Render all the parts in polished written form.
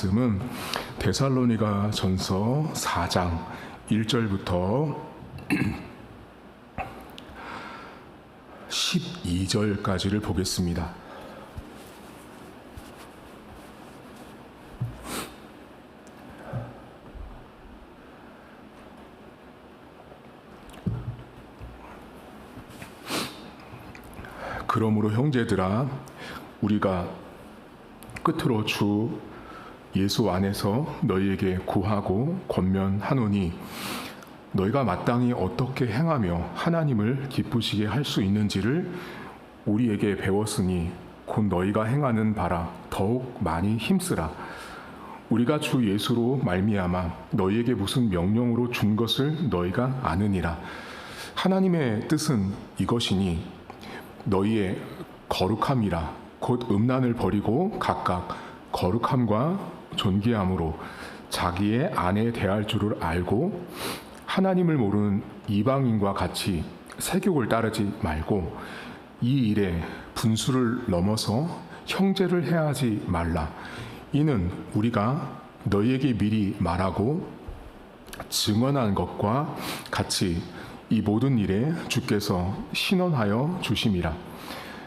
말씀은 데살로니가 전서 4장 1절부터 12절까지를 보겠습니다. 그러므로 형제들아, 우리가 끝으로 주 예수 안에서 너희에게 구하고 권면하노니, 너희가 마땅히 어떻게 행하며 하나님을 기쁘시게 할 수 있는지를 우리에게 배웠으니 곧 너희가 행하는 바라 더욱 많이 힘쓰라. 우리가 주 예수로 말미암아 너희에게 무슨 명령으로 준 것을 너희가 아느니라. 하나님의 뜻은 이것이니 너희의 거룩함이라. 곧 음란을 버리고 각각 거룩함과 존귀함으로 자기의 아내 대할 줄을 알고, 하나님을 모르는 이방인과 같이 세욕을 따르지 말고 이 일에 분수를 넘어서 형제를 해하지 말라. 이는 우리가 너희에게 미리 말하고 증언한 것과 같이 이 모든 일에 주께서 신원하여 주심이라.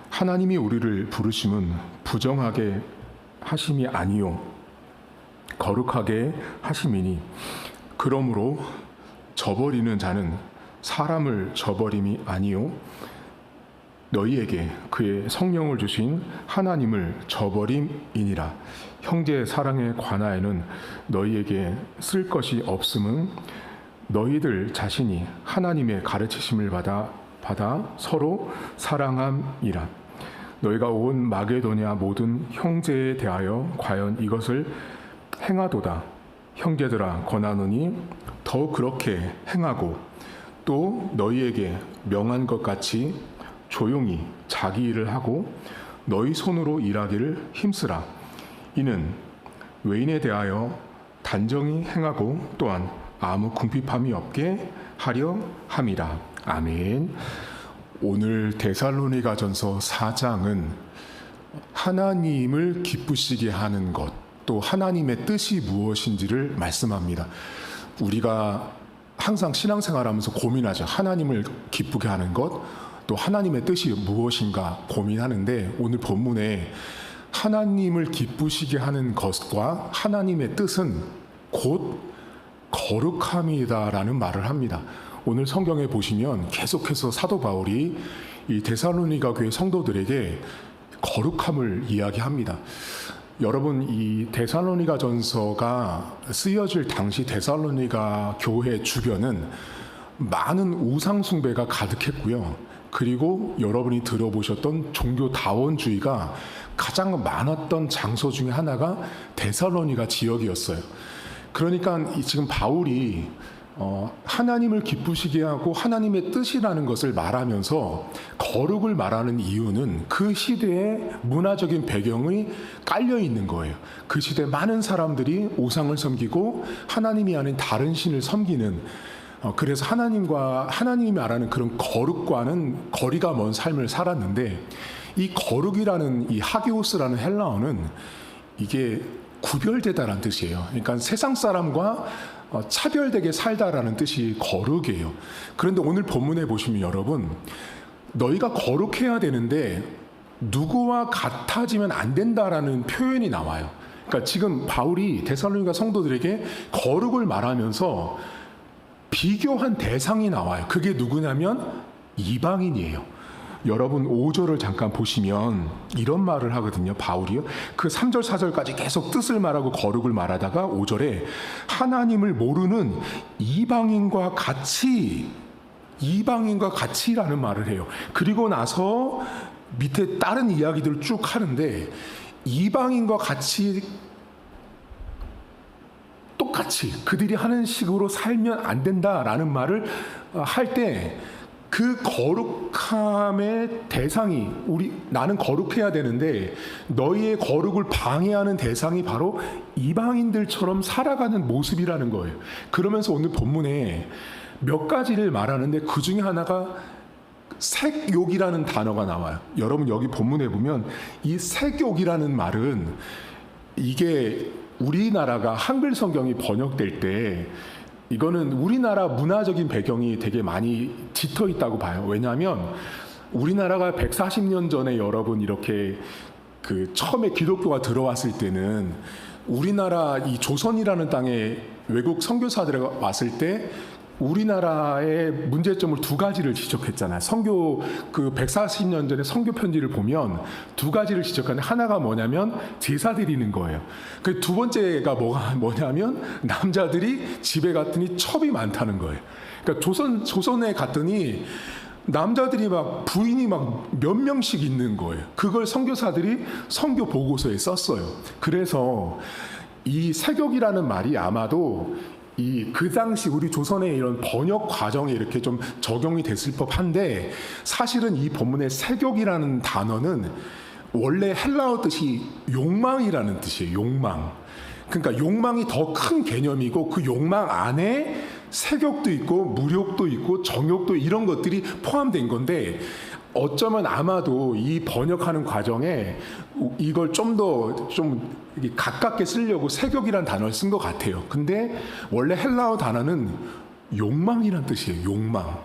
하나님이 우리를 부르심은 부정하게 하심이 아니요 거룩하게 하심이니, 그러므로 저버리는 자는 사람을 저버림이 아니요 너희에게 그의 성령을 주신 하나님을 저버림이니라. 형제의 사랑에 관하여는 너희에게 쓸 것이 없음은 너희들 자신이 하나님의 가르치심을 받아 서로 사랑함이라. 너희가 온 마게도냐 모든 형제에 대하여 과연 이것을 행하도다. 형제들아, 권하노니 더욱 그렇게 행하고, 또 너희에게 명한 것 같이 조용히 자기 일을 하고 너희 손으로 일하기를 힘쓰라. 이는 외인에 대하여 단정히 행하고 또한 아무 궁핍함이 없게 하려 함이라. 아멘. 오늘 데살로니가전서 4장은 하나님을 기쁘시게 하는 것, 또 하나님의 뜻이 무엇인지를 말씀합니다. 우리가 항상 신앙생활하면서 고민하죠. 하나님을 기쁘게 하는 것, 또 하나님의 뜻이 무엇인가 고민하는데, 오늘 본문에 하나님을 기쁘시게 하는 것과 하나님의 뜻은 곧 거룩함이다라는 말을 합니다. 오늘 성경에 보시면 계속해서 사도 바울이 이 데살로니가 교회 성도들에게 거룩함을 이야기합니다. 여러분, 이 데살로니가 전서가 쓰여질 당시 데살로니가 교회 주변은 많은 우상 숭배가 가득했고요. 그리고 여러분이 들어보셨던 종교다원주의가 가장 많았던 장소 중에 하나가 데살로니가 지역이었어요. 그러니까 지금 바울이 하나님을 기쁘시게 하고 하나님의 뜻이라는 것을 말하면서 거룩을 말하는 이유는 그 시대의 문화적인 배경이 깔려 있는 거예요. 그 시대 많은 사람들이 우상을 섬기고 하나님이 아닌 다른 신을 섬기는, 그래서 하나님이 말하는 그런 거룩과는 거리가 먼 삶을 살았는데, 이 거룩이라는 이 하기오스라는 헬라어는 이게 구별되다라는 뜻이에요. 그러니까 세상 사람과 차별되게 살다라는 뜻이 거룩이에요. 그런데 오늘 본문에 보시면 여러분, 너희가 거룩해야 되는데 누구와 같아지면 안 된다라는 표현이 나와요. 그러니까 지금 바울이 데살로니가 성도들에게 거룩을 말하면서 비교한 대상이 나와요. 그게 누구냐면 이방인이에요. 여러분 5절을 잠깐 보시면 이런 말을 하거든요. 바울이요. 그 3절 4절까지 계속 뜻을 말하고 거룩을 말하다가 5절에 하나님을 모르는 이방인과 같이라는 말을 해요. 그리고 나서 밑에 다른 이야기들을 쭉 하는데, 이방인과 같이 똑같이 그들이 하는 식으로 살면 안 된다라는 말을 할 때, 그 거룩함의 대상이 나는 거룩해야 되는데 너희의 거룩을 방해하는 대상이 바로 이방인들처럼 살아가는 모습이라는 거예요. 그러면서 오늘 본문에 몇 가지를 말하는데 그 중에 하나가 색욕이라는 단어가 나와요. 여러분 여기 본문에 보면 이 색욕이라는 말은 이게 우리나라가 한글 성경이 번역될 때 이거는 우리나라 문화적인 배경이 되게 많이 짙어 있다고 봐요. 왜냐하면 우리나라가 140년 전에 여러분 이렇게 그 처음에 기독교가 들어왔을 때는 우리나라 이 조선이라는 땅에 외국 선교사들이 왔을 때 우리나라의 문제점을 두 가지를 지적했잖아요. 선교 그 140년 전에 선교 편지를 보면 두 가지를 지적하는데 하나가 뭐냐면 제사 드리는 거예요. 그 두 번째가 뭐냐면 남자들이 집에 갔더니 첩이 많다는 거예요. 그러니까 조선에 갔더니 남자들이 막 부인이 막 몇 명씩 있는 거예요. 그걸 선교사들이 선교 보고서에 썼어요. 그래서 이 세격이라는 말이 아마도 그 당시 우리 조선의 이런 번역 과정에 이렇게 좀 적용이 됐을 법한데 사실은 이 본문의 세격이라는 단어는 원래 헬라어 뜻이 욕망이라는 뜻이에요. 욕망. 그러니까 욕망이 더 큰 개념이고 그 욕망 안에 세격도 있고 무력도 있고 정욕도 이런 것들이 포함된 건데 어쩌면 아마도 이 번역하는 과정에 이걸 좀 더 좀 가깝게 쓰려고 세격이라는 단어를 쓴 것 같아요. 근데 원래 헬라어 단어는 욕망이란 뜻이에요. 욕망.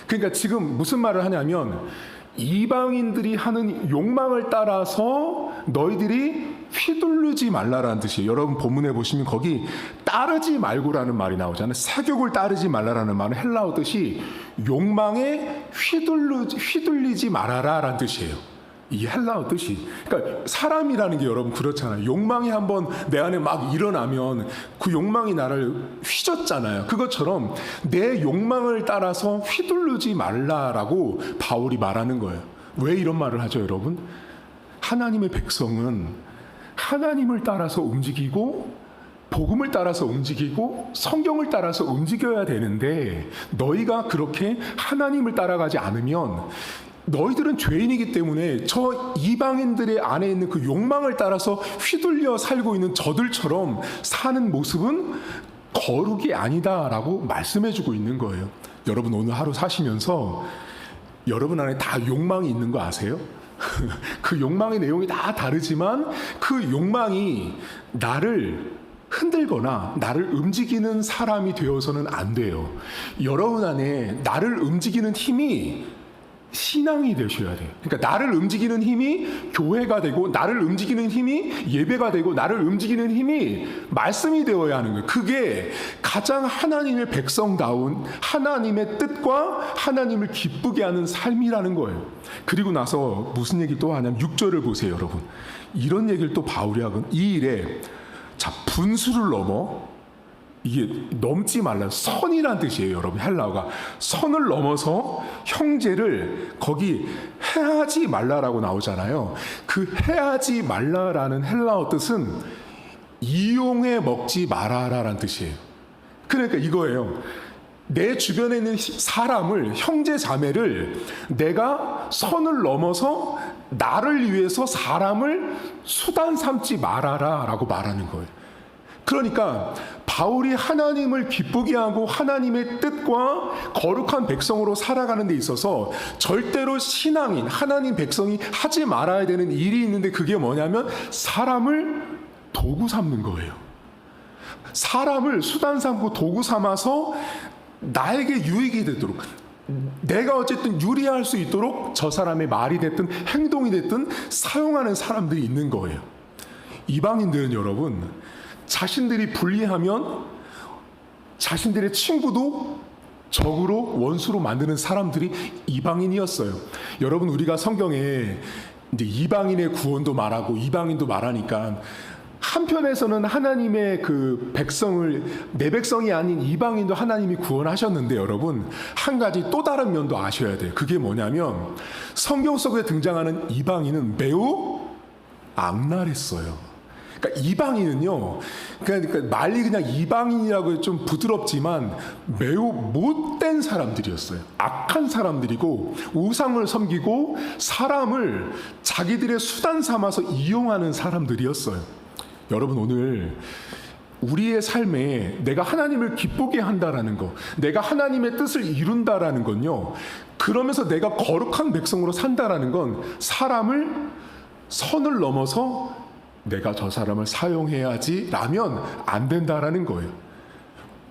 그러니까 지금 무슨 말을 하냐면 이방인들이 하는 욕망을 따라서 너희들이 휘둘르지 말라라는 뜻이에요. 여러분 본문에 보시면 거기 따르지 말고라는 말이 나오잖아요. 세격을 따르지 말라라는 말은 헬라어 뜻이 욕망에 휘둘리지 말아라라는 뜻이에요. 이 헬라어 뜻이. 그러니까 사람이라는 게 여러분 그렇잖아요. 욕망이 한번 내 안에 막 일어나면 그 욕망이 나를 휘젓잖아요. 그것처럼 내 욕망을 따라서 휘둘르지 말라라고 바울이 말하는 거예요. 왜 이런 말을 하죠, 여러분? 하나님의 백성은 하나님을 따라서 움직이고 복음을 따라서 움직이고 성경을 따라서 움직여야 되는데 너희가 그렇게 하나님을 따라가지 않으면 너희들은 죄인이기 때문에 저 이방인들의 안에 있는 그 욕망을 따라서 휘둘려 살고 있는 저들처럼 사는 모습은 거룩이 아니다라고 말씀해주고 있는 거예요. 여러분 오늘 하루 사시면서 여러분 안에 다 욕망이 있는 거 아세요? 그 욕망의 내용이 다 다르지만 그 욕망이 나를 흔들거나 나를 움직이는 사람이 되어서는 안 돼요. 여러분 안에 나를 움직이는 힘이 신앙이 되셔야 돼요. 그러니까 나를 움직이는 힘이 교회가 되고 나를 움직이는 힘이 예배가 되고 나를 움직이는 힘이 말씀이 되어야 하는 거예요. 그게 가장 하나님의 백성다운 하나님의 뜻과 하나님을 기쁘게 하는 삶이라는 거예요. 그리고 나서 무슨 얘기 또 하냐면 6절을 보세요, 여러분. 이런 얘기를 또 바울이 하건 이 일에 자 분수를 넘어 이게 넘지 말라 선이란 뜻이에요, 여러분. 헬라어가 선을 넘어서 형제를 거기 해하지 말라라고 나오잖아요. 그 해하지 말라라는 헬라어 뜻은 이용해 먹지 말아라라는 뜻이에요. 그러니까 이거예요. 내 주변에 있는 사람을 형제 자매를 내가 선을 넘어서 나를 위해서 사람을 수단 삼지 말아라라고 말하는 거예요. 그러니까 바울이 하나님을 기쁘게 하고 하나님의 뜻과 거룩한 백성으로 살아가는 데 있어서 절대로 신앙인 하나님 백성이 하지 말아야 되는 일이 있는데 그게 뭐냐면 사람을 도구 삼는 거예요. 사람을 수단 삼고 도구 삼아서 나에게 유익이 되도록 내가 어쨌든 유리할 수 있도록 저 사람의 말이 됐든 행동이 됐든 사용하는 사람들이 있는 거예요. 이방인들은 여러분 자신들이 불리하면 자신들의 친구도 적으로 원수로 만드는 사람들이 이방인이었어요. 여러분 우리가 성경에 이제 이방인의 구원도 말하고 이방인도 말하니까 한편에서는 하나님의 그 백성을 내 백성이 아닌 이방인도 하나님이 구원하셨는데 여러분 한 가지 또 다른 면도 아셔야 돼요. 그게 뭐냐면 성경 속에 등장하는 이방인은 매우 악랄했어요. 그러니까 이방인은요, 그러니까 말이 그냥 이방인이라고 좀 부드럽지만 매우 못된 사람들이었어요. 악한 사람들이고 우상을 섬기고 사람을 자기들의 수단 삼아서 이용하는 사람들이었어요. 여러분 오늘 우리의 삶에 내가 하나님을 기쁘게 한다라는 거, 내가 하나님의 뜻을 이룬다라는 건요, 그러면서 내가 거룩한 백성으로 산다라는 건 사람을 선을 넘어서 내가 저 사람을 사용해야지 라면 안 된다라는 거예요.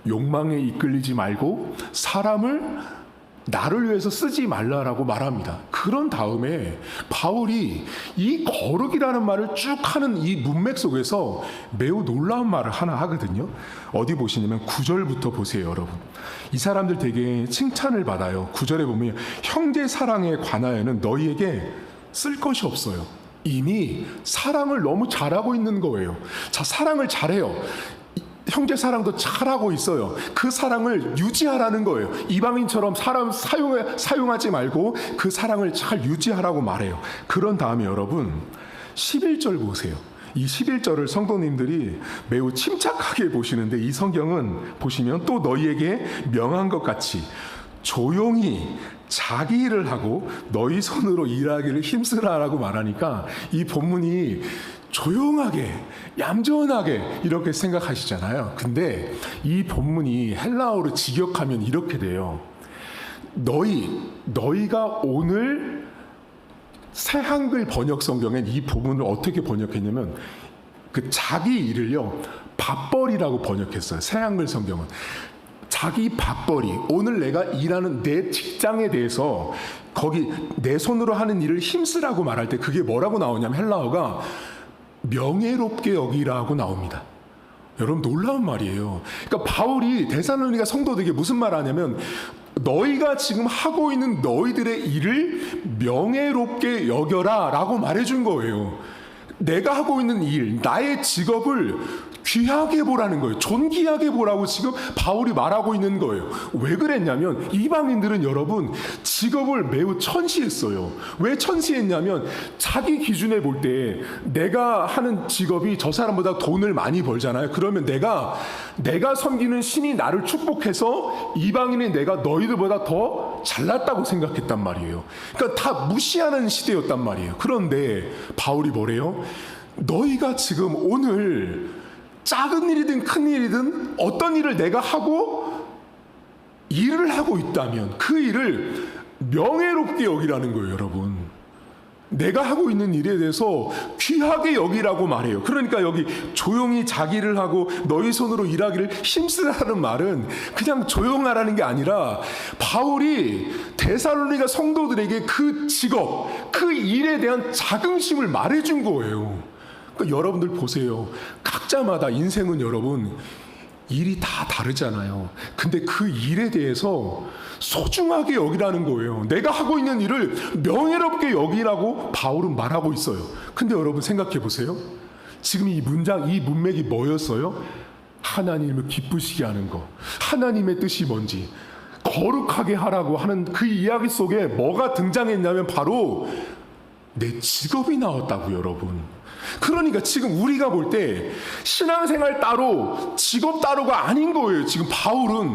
욕망에 이끌리지 말고 사람을 나를 위해서 쓰지 말라라고 말합니다. 그런 다음에 바울이 이 거룩이라는 말을 쭉 하는 이 문맥 속에서 매우 놀라운 말을 하나 하거든요. 어디 보시냐면 9절부터 보세요, 여러분. 이 사람들 되게 칭찬을 받아요. 9절에 보면 형제 사랑에 관하여는 너희에게 쓸 것이 없어요. 이미 사랑을 너무 잘하고 있는 거예요. 자, 사랑을 잘해요. 형제 사랑도 잘하고 있어요. 그 사랑을 유지하라는 거예요. 이방인처럼 사람 사용하지 말고 그 사랑을 잘 유지하라고 말해요. 그런 다음에 여러분 11절 보세요. 이 11절을 성도님들이 매우 침착하게 보시는데 이 성경은 보시면 또 너희에게 명한 것 같이 조용히 자기 일을 하고 너희 손으로 일하기를 힘쓰라라고 말하니까 이 본문이 조용하게 얌전하게 이렇게 생각하시잖아요. 근데 이 본문이 헬라어로 직역하면 이렇게 돼요. 너희가 오늘 새 한글 번역 성경엔 이 본문을 어떻게 번역했냐면 그 자기 일을요 밥벌이라고 번역했어요. 새 한글 성경은 자기 밥벌이, 오늘 내가 일하는 내 직장에 대해서 거기 내 손으로 하는 일을 힘쓰라고 말할 때 그게 뭐라고 나오냐면 헬라어가 명예롭게 여기라고 나옵니다. 여러분 놀라운 말이에요. 그러니까 바울이 데살로니가 성도들에게 무슨 말 하냐면 너희가 지금 하고 있는 너희들의 일을 명예롭게 여겨라 라고 말해준 거예요. 내가 하고 있는 일, 나의 직업을 귀하게 보라는 거예요. 존귀하게 보라고 지금 바울이 말하고 있는 거예요. 왜 그랬냐면 이방인들은 여러분 직업을 매우 천시했어요. 왜 천시했냐면 자기 기준에 볼 때 내가 하는 직업이 저 사람보다 돈을 많이 벌잖아요. 그러면 내가 섬기는 신이 나를 축복해서 이방인이 내가 너희들보다 더 잘났다고 생각했단 말이에요. 그러니까 다 무시하는 시대였단 말이에요. 그런데 바울이 뭐래요? 너희가 지금 오늘 작은 일이든 큰 일이든 어떤 일을 내가 하고 일을 하고 있다면 그 일을 명예롭게 여기라는 거예요, 여러분. 내가 하고 있는 일에 대해서 귀하게 여기라고 말해요. 그러니까 여기 조용히 자기를 하고 너희 손으로 일하기를 힘쓰라는 말은 그냥 조용하라는 게 아니라 바울이 데살로니가 성도들에게 그 직업, 그 일에 대한 자긍심을 말해준 거예요. 그러니까 여러분들 보세요. 각자마다 인생은 여러분 일이 다 다르잖아요. 근데 그 일에 대해서 소중하게 여기라는 거예요. 내가 하고 있는 일을 명예롭게 여기라고 바울은 말하고 있어요. 근데 여러분 생각해 보세요. 지금 이 문장, 이 문맥이 뭐였어요? 하나님을 기쁘시게 하는 거. 하나님의 뜻이 뭔지 거룩하게 하라고 하는 그 이야기 속에 뭐가 등장했냐면 바로 내 직업이 나왔다고 여러분. 그러니까 지금 우리가 볼 때 신앙생활 따로 직업 따로가 아닌 거예요. 지금 바울은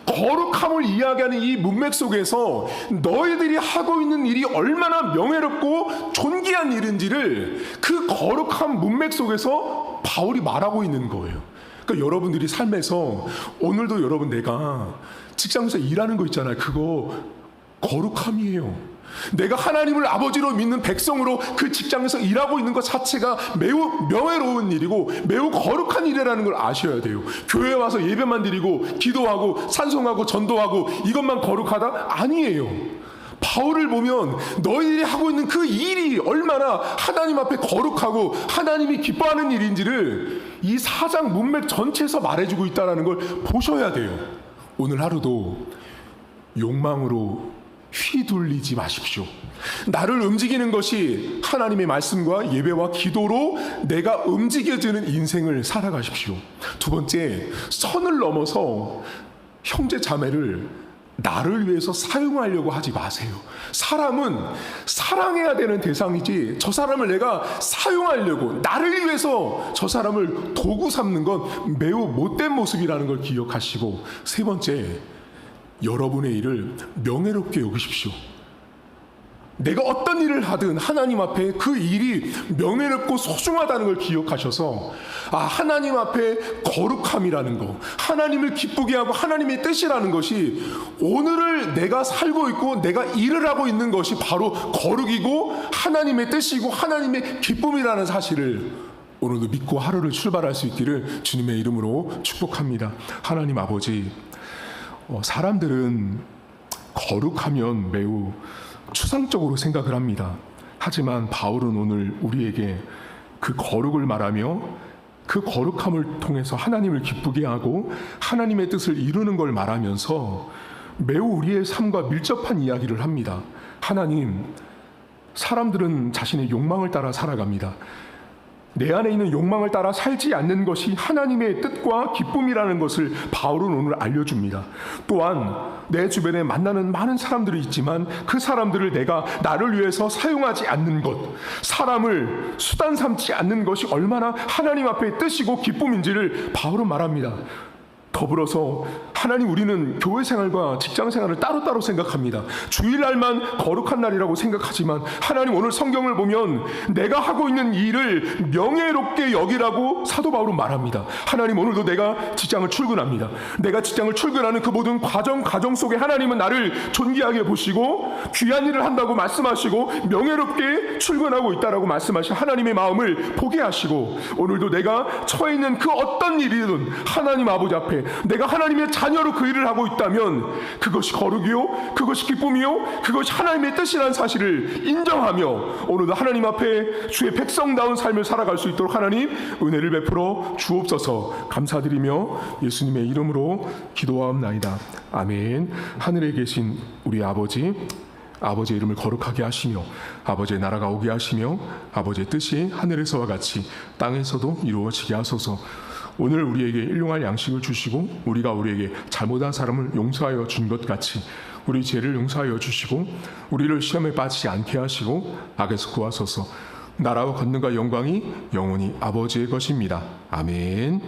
거룩함을 이야기하는 이 문맥 속에서 너희들이 하고 있는 일이 얼마나 명예롭고 존귀한 일인지를 그 거룩한 문맥 속에서 바울이 말하고 있는 거예요. 그러니까 여러분들이 삶에서 오늘도 여러분 내가 직장에서 일하는 거 있잖아요. 그거 거룩함이에요. 내가 하나님을 아버지로 믿는 백성으로 그 직장에서 일하고 있는 것 자체가 매우 명예로운 일이고 매우 거룩한 일이라는 걸 아셔야 돼요. 교회에 와서 예배만 드리고 기도하고 찬송하고 전도하고 이것만 거룩하다? 아니에요. 바울을 보면 너희들이 하고 있는 그 일이 얼마나 하나님 앞에 거룩하고 하나님이 기뻐하는 일인지를 이 4장 문맥 전체에서 말해주고 있다는 걸 보셔야 돼요. 오늘 하루도 욕망으로 휘둘리지 마십시오. 나를 움직이는 것이 하나님의 말씀과 예배와 기도로 내가 움직여지는 인생을 살아가십시오. 두 번째, 선을 넘어서 형제 자매를 나를 위해서 사용하려고 하지 마세요. 사람은 사랑해야 되는 대상이지 저 사람을 내가 사용하려고 나를 위해서 저 사람을 도구 삼는 건 매우 못된 모습이라는 걸 기억하시고, 세 번째, 여러분의 일을 명예롭게 여기십시오. 내가 어떤 일을 하든 하나님 앞에 그 일이 명예롭고 소중하다는 걸 기억하셔서 하나님 앞에 거룩함이라는 거, 하나님을 기쁘게 하고 하나님의 뜻이라는 것이 오늘을 내가 살고 있고 내가 일을 하고 있는 것이 바로 거룩이고 하나님의 뜻이고 하나님의 기쁨이라는 사실을 오늘도 믿고 하루를 출발할 수 있기를 주님의 이름으로 축복합니다. 하나님 아버지, 사람들은 거룩하면 매우 추상적으로 생각을 합니다. 하지만 바울은 오늘 우리에게 그 거룩을 말하며 그 거룩함을 통해서 하나님을 기쁘게 하고 하나님의 뜻을 이루는 걸 말하면서 매우 우리의 삶과 밀접한 이야기를 합니다. 하나님, 사람들은 자신의 욕망을 따라 살아갑니다. 내 안에 있는 욕망을 따라 살지 않는 것이 하나님의 뜻과 기쁨이라는 것을 바울은 오늘 알려줍니다. 또한 내 주변에 만나는 많은 사람들이 있지만 그 사람들을 내가 나를 위해서 사용하지 않는 것, 사람을 수단 삼지 않는 것이 얼마나 하나님 앞에 뜻이고 기쁨인지를 바울은 말합니다. 더불어서 하나님, 우리는 교회 생활과 직장 생활을 따로따로 생각합니다. 주일날만 거룩한 날이라고 생각하지만 하나님, 오늘 성경을 보면 내가 하고 있는 일을 명예롭게 여기라고 사도 바울은 말합니다. 하나님, 오늘도 내가 직장을 출근합니다. 내가 직장을 출근하는 그 모든 가정 속에 하나님은 나를 존귀하게 보시고 귀한 일을 한다고 말씀하시고 명예롭게 출근하고 있다라고 말씀하신 하나님의 마음을 보게 하시고, 오늘도 내가 처해 있는 그 어떤 일이든 하나님 아버지 앞에 내가 하나님의 자녀로 그 일을 하고 있다면 그것이 거룩이요, 그것이 기쁨이요, 그것이 하나님의 뜻이라는 사실을 인정하며 오늘도 하나님 앞에 주의 백성다운 삶을 살아갈 수 있도록 하나님 은혜를 베풀어 주옵소서. 감사드리며 예수님의 이름으로 기도하옵나이다. 아멘. 하늘에 계신 우리 아버지의 이름을 거룩하게 하시며 아버지의 나라가 오게 하시며 아버지의 뜻이 하늘에서와 같이 땅에서도 이루어지게 하소서. 오늘 우리에게 일용할 양식을 주시고 우리가 우리에게 잘못한 사람을 용서하여 준 것 같이 우리 죄를 용서하여 주시고 우리를 시험에 빠지지 않게 하시고 악에서 구하소서. 나라와 권능과 영광이 영원히 아버지의 것입니다. 아멘.